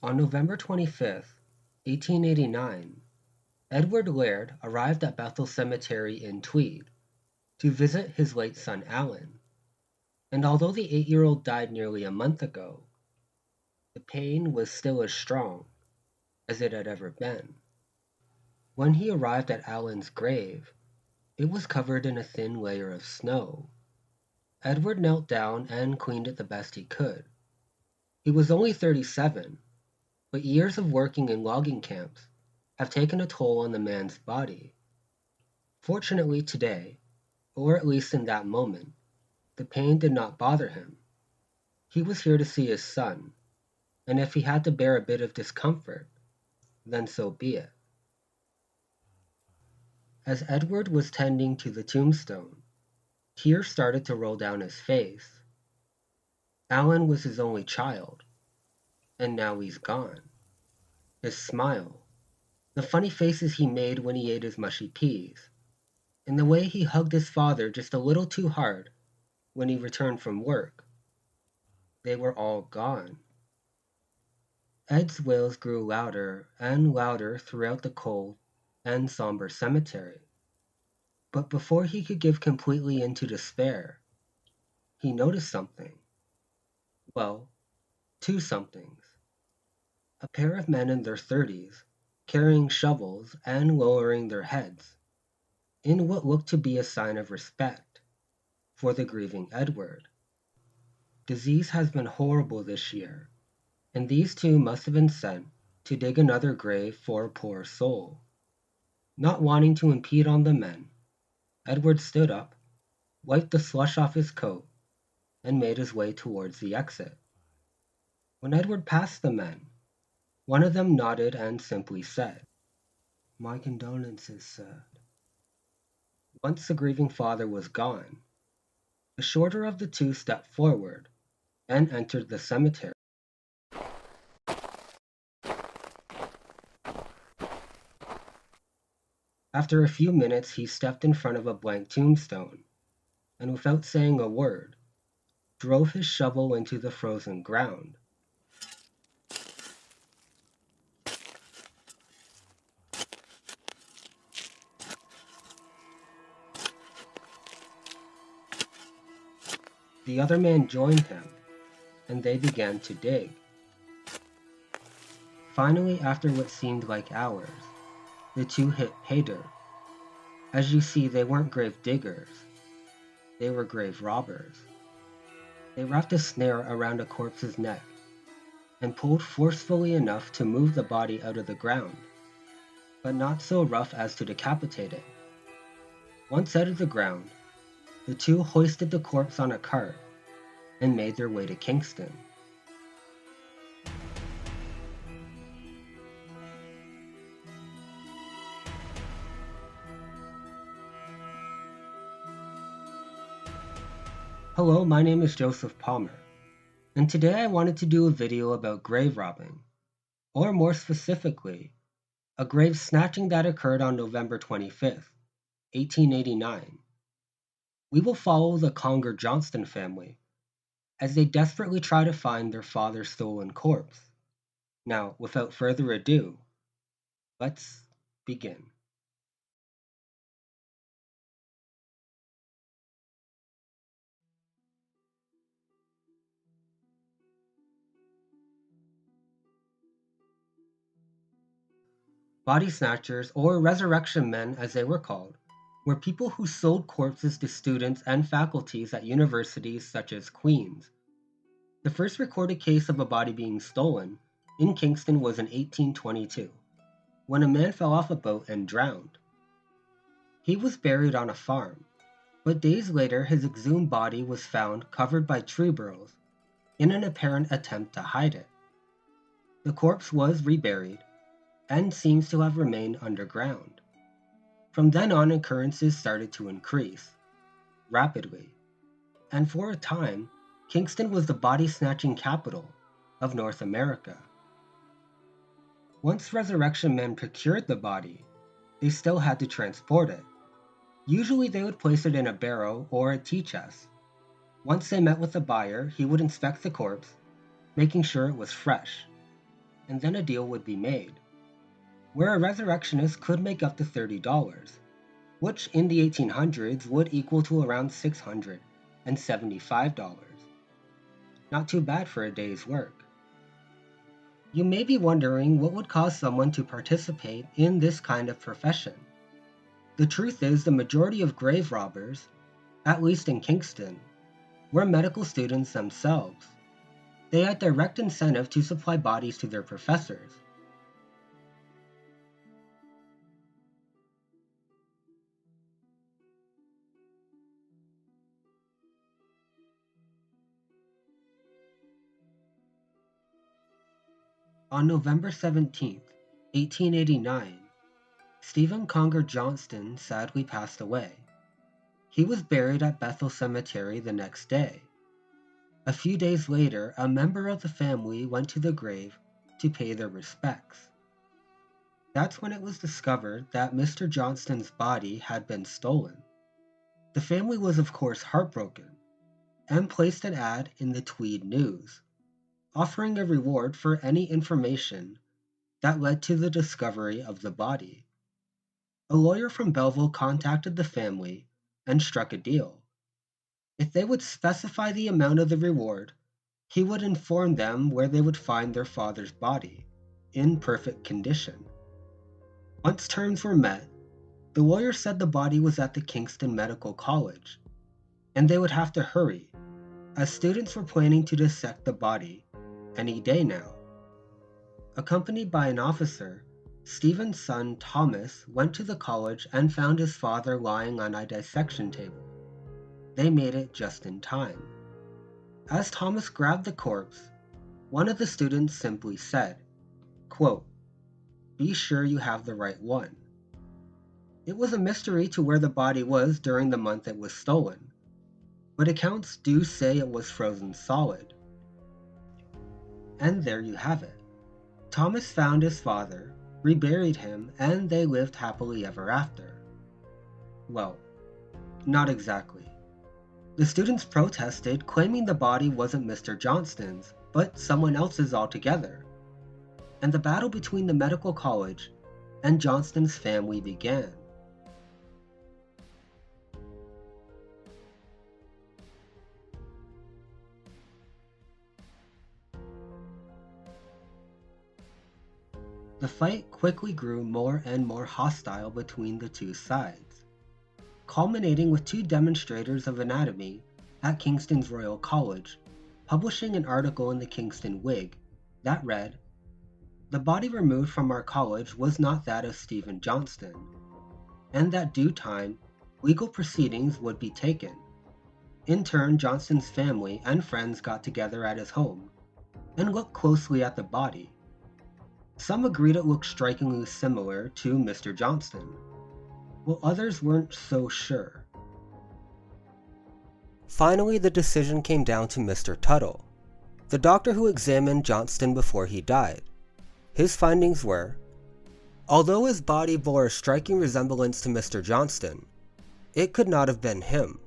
On November 25th, 1889, Edward Laird arrived at Bethel Cemetery in Tweed to visit his late son Alan, and although the 8-year-old died nearly a month ago, the pain was still as strong as it had ever been. When he arrived at Alan's grave, it was covered in a thin layer of snow. Edward knelt down and cleaned it the best he could. He was only 37, but years of working in logging camps have taken a toll on the man's body. Fortunately today, or at least in that moment, the pain did not bother him. He was here to see his son, and if he had to bear a bit of discomfort, then so be it. As Edward was tending to the tombstone, tears started to roll down his face. Alan was his only child, and now he's gone. His smile, the funny faces he made when he ate his mushy peas, and the way he hugged his father just a little too hard when he returned from work, they were all gone. Ed's wails grew louder and louder throughout the cold and somber cemetery. But before he could give completely into despair, he noticed something. Well, two somethings. A pair of men in their 30s, carrying shovels and lowering their heads, in what looked to be a sign of respect for the grieving Edward. Disease has been horrible this year, and these two must have been sent to dig another grave for a poor soul. Not wanting to impede on the men, Edward stood up, wiped the slush off his coat, and made his way towards the exit. When Edward passed the men, one of them nodded and simply said, "My condolences, sir." Once the grieving father was gone, the shorter of the two stepped forward and entered the cemetery. After a few minutes, he stepped in front of a blank tombstone, and without saying a word, drove his shovel into the frozen ground. The other man joined him, and they began to dig. Finally, after what seemed like hours, the two hit pay dirt. As you see, they weren't grave diggers. They were grave robbers. They wrapped a snare around a corpse's neck and pulled forcefully enough to move the body out of the ground, but not so rough as to decapitate it. Once out of the ground, the two hoisted the corpse on a cart and made their way to Kingston. Hello, my name is Joseph Palmer, and today I wanted to do a video about grave robbing, or more specifically, a grave snatching that occurred on November 25th, 1889. We will follow the Conger Johnston family as they desperately try to find their father's stolen corpse. Now, without further ado, let's begin. Body snatchers, or resurrection men as they were called, were people who sold corpses to students and faculties at universities such as Queen's. The first recorded case of a body being stolen in Kingston was in 1822, when a man fell off a boat and drowned. He was buried on a farm, but days later his exhumed body was found covered by tree burls in an apparent attempt to hide it. The corpse was reburied and seems to have remained underground. From then on, occurrences started to increase rapidly, and for a time, Kingston was the body snatching capital of North America. Once resurrection men procured the body, they still had to transport it. Usually they would place it in a barrow or a tea chest. Once they met with the buyer, he would inspect the corpse, making sure it was fresh. and then a deal would be made, where a resurrectionist could make up to $30, which in the 1800s would equal to around $675. Not too bad for a day's work. You may be wondering what would cause someone to participate in this kind of profession. The truth is, the majority of grave robbers, at least in Kingston, were medical students themselves. They had direct incentive to supply bodies to their professors. On November 17, 1889, Stephen Conger Johnston sadly passed away. He was buried at Bethel Cemetery the next day. A few days later, a member of the family went to the grave to pay their respects. That's when it was discovered that Mr. Johnston's body had been stolen. The family was of course heartbroken and placed an ad in the Tweed News, offering a reward for any information that led to the discovery of the body. A lawyer from Belleville contacted the family and struck a deal. If they would specify the amount of the reward, he would inform them where they would find their father's body, in perfect condition. Once terms were met, the lawyer said the body was at the Kingston Medical College, and they would have to hurry, as students were planning to dissect the body any day now. Accompanied by an officer, Stephen's son Thomas went to the college and found his father lying on a dissection table. They made it just in time. As Thomas grabbed the corpse, one of the students simply said, quote, "Be sure you have the right one." It was a mystery to where the body was during the month it was stolen, but accounts do say it was frozen solid. And there you have it. Thomas found his father, reburied him, and they lived happily ever after. Well, not exactly. The students protested, claiming the body wasn't Mr. Johnston's, but someone else's altogether. And the battle between the medical college and Johnston's family began. The fight quickly grew more and more hostile between the two sides, culminating with two demonstrators of anatomy at Kingston's Royal College publishing an article in the Kingston Whig that read, "The body removed from our college was not that of Stephen Johnston, and that due time legal proceedings would be taken." In turn, Johnston's family and friends got together at his home and looked closely at the body. Some agreed it looked strikingly similar to Mr. Johnston, while others weren't so sure. Finally, the decision came down to Mr. Tuttle, the doctor who examined Johnston before he died. His findings were, although his body bore a striking resemblance to Mr. Johnston, it could not have been him.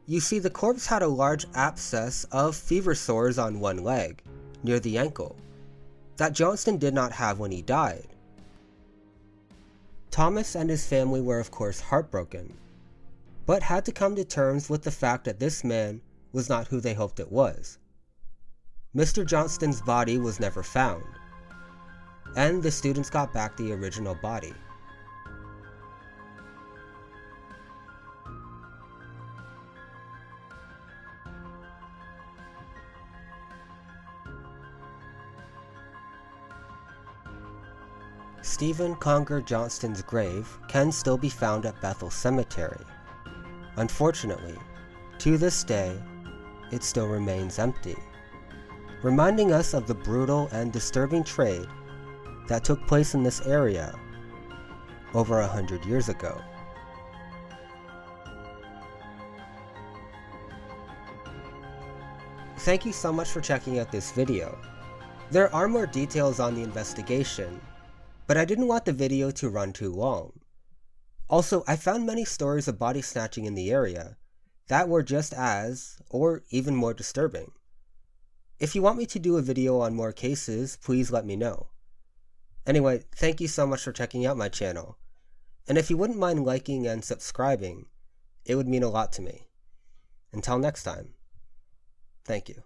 You see, the corpse had a large abscess of fever sores on one leg, near the ankle, that Johnston did not have when he died. Thomas and his family were of course heartbroken, but had to come to terms with the fact that this man was not who they hoped it was. Mr. Johnston's body was never found, and the students got back the original body. Stephen Conger Johnston's grave can still be found at Bethel Cemetery. Unfortunately, to this day, it still remains empty, reminding us of the brutal and disturbing trade that took place in this area over 100 years ago. Thank you so much for checking out this video. There are more details on the investigation, but I didn't want the video to run too long. Also, I found many stories of body snatching in the area that were just as, or even more disturbing. If you want me to do a video on more cases, please let me know. Anyway, thank you so much for checking out my channel. And if you wouldn't mind liking and subscribing, it would mean a lot to me. Until next time, thank you.